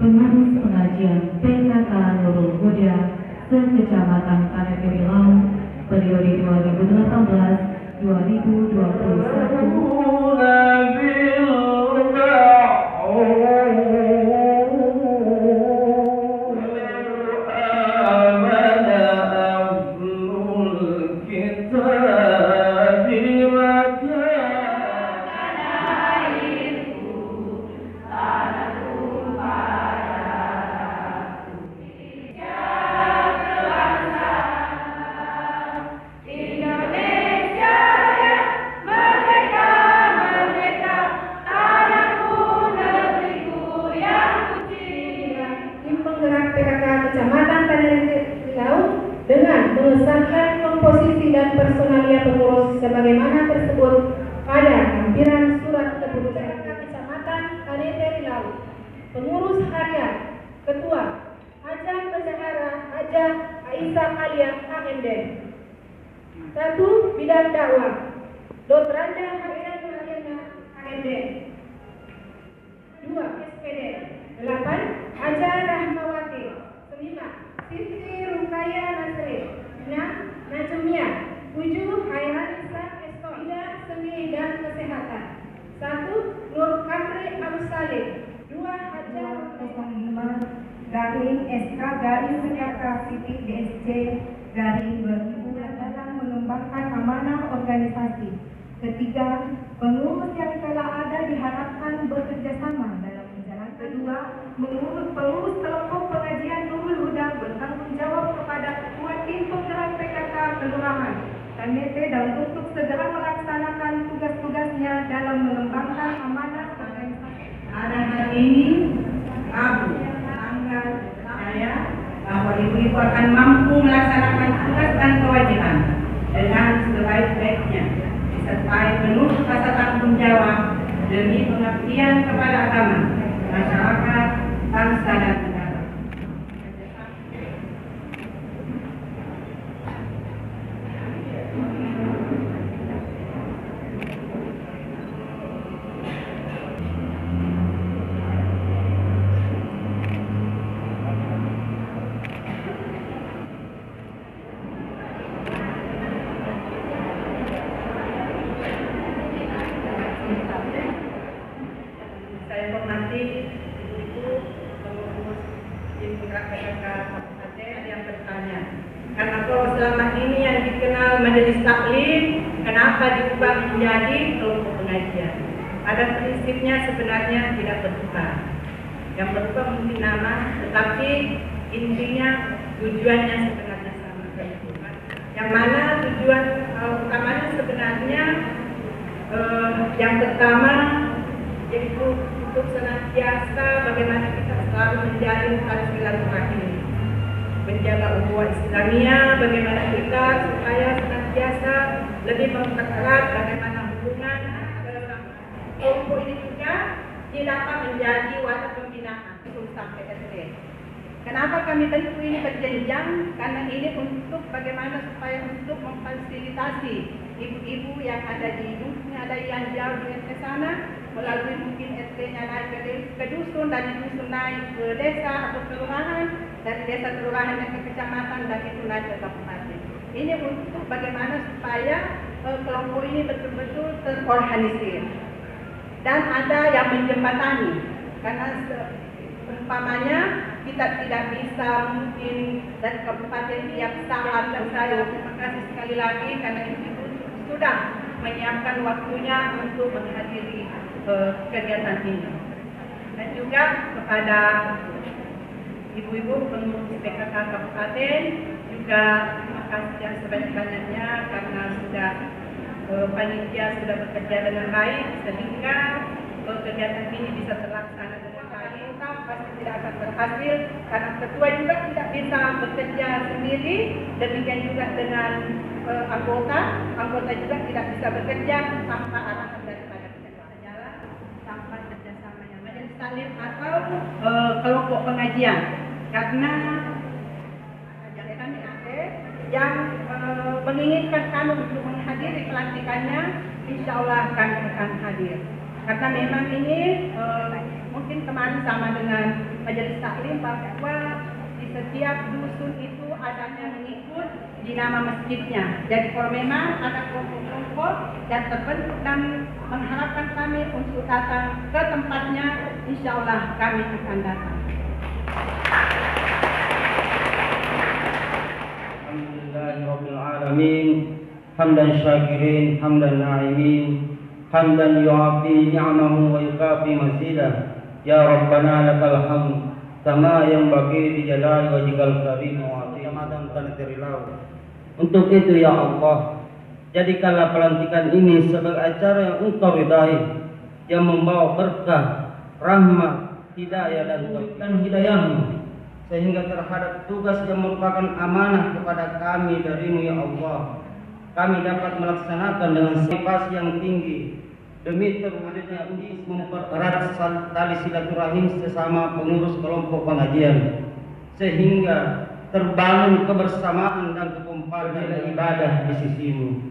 pengurus pengajian PKK Nurul Huda se-Kecamatan Tanah Riau periode 2018-2021. Dengan mengesahkan komposisi dan personalia pengurus sebagaimana tersebut pada lampiran surat keputusan Kecamatan Tanete Riau. Pengurus harian Ketua Haja Bendahara Haja Aisyah Alia HMD. 1. Bidang dakwah Dr. Randa Haja Mariana HMD. 2. SPD. 8. Haja Rahmawati. 5. Siti Rukaya Nasri. 6. Najumia. 7. Hayran Islam Esko. 9. Seni dan Kesehatan. 1. Nur Kamri Abu Saleh. 2. Haja 05 garing SK garing PKK Siti DSC garing 2000 dalam mengembangkan amanah organisasi. Ketiga, pengurus yang telah ada diharapkan bekerja sama dalam menjalankan. Kedua, pengurus kelompok pengajian Nurul Huda bertanggung jawab kepada ketua tim penggerak PKK Kelurahan Tanete dan untuk segera melaksanakan tugas-tugasnya dalam mengembangkan amanah organisasi. Pada hari ini, Rabu, tanggal saya bahwa ibu-ibu akan mampu melaksanakan tugas dan kewajiban dengan sebaik-baiknya, disertai penuh rasa tanggung jawab demi pengabdian kepada agama, masyarakat, bangsa dan negara. Saya hormati ibu-ibu pengurus tim penggerak PKK Kabupaten yang bertanya, karena kalau selama ini yang dikenal majelis taklim, kenapa diubah menjadi kelompok pengajian? Pada prinsipnya sebenarnya tidak berubah. Yang berubah mungkin nama, tetapi intinya tujuannya sebenarnya sama. Yang mana tujuan utamanya sebenarnya yang pertama yaitu untuk senantiasa bagaimana kita selalu menjalin tali silaturahim, menjaga ukhuwah Islamiyah, bagaimana kita supaya senantiasa lebih mempererat bagaimana hubungan kelompok ini juga dapat menjadi wadah pembinaan sampai SD. Kenapa kami tentu ini berjenjang? Karena ini untuk bagaimana supaya untuk memfasilitasi ibu-ibu yang ada di dusun, ada yang jauh dengan ke sana, melalui mungkin SD-nya naik ke dusun, dan dusun naik ke desa atau kelurahan, dari desa kelurahan ke kecamatan, dan itu naik ke kabupaten. Ini untuk bagaimana supaya kelompok ini betul-betul terorganisir dan ada yang menjembatani, karena umpamanya kita tidak bisa mungkin dari kabupaten tiap saat. Dan saya terima kasih sekali lagi karena ibu sudah menyiapkan waktunya untuk menghadiri kegiatan ini. Dan juga kepada ibu-ibu pengurus PKK Kabupaten juga terima kasih yang sebanyak-banyaknya karena sudah panitia sudah bekerja dengan baik sehingga kegiatan ini bisa terlaksana dengan baik. Pasti tidak akan berhasil karena ketua juga tidak bisa bekerja sendiri, demikian juga dengan anggota juga tidak bisa bekerja tanpa arahan daripada ketua jalan, tanpa kerjasamanya majelis taklim atau kelompok pengajian. Karena kami ada yang menginginkan kami untuk menghadiri pelantikannya, insya Allah kami akan hadir. Karena memang ini mungkin kemarin sama dengan majelis taklim bahwa di setiap dusun itu adanya mengikut di nama masjidnya. Jadi kalau memang ada kelompok-kelompok yang terbentuk dan mengharapkan kami untuk datang ke tempatnya, insya Allah kami akan datang. Alhamdulillahirabbil alamin, hamdan syakirin, hamdan na'imin, hamdan yu'afi ni'amahu wa yukafi mazidah. Ya Rabbana lakal hamd kama yanbaghi li jalali wajhikal karim wa azimatan tanatirilau. Untuk itu ya Allah, jadikanlah pelantikan ini sebagai acara yang Engkau ridai, yang membawa berkah, rahmat, hidayah dan hidayah-Mu, sehingga terhadap tugas yang merupakan amanah kepada kami darimu ya Allah, kami dapat melaksanakan dengan motivasi yang tinggi demi terwujudnya mempererat tali silaturahim sesama pengurus kelompok pengajian, sehingga terbangun kebersamaan dan kekompakan ibadah di sisimu.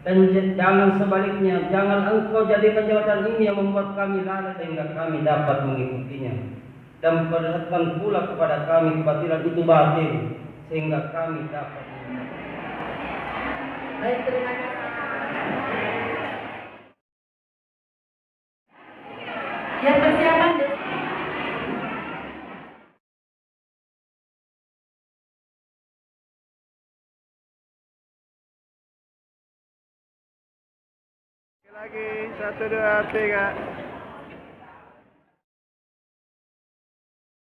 Dan jangan sebaliknya, jangan Engkau jadikan jabatan ini yang membuat kami lalai sehingga kami dapat mengikutinya, dan perlihatkan pula kepada kami kebatilan itu batil sehingga kami dapat. Baik, terima kasih. Ya, persiapan deh. Lagi 1, 2, 3.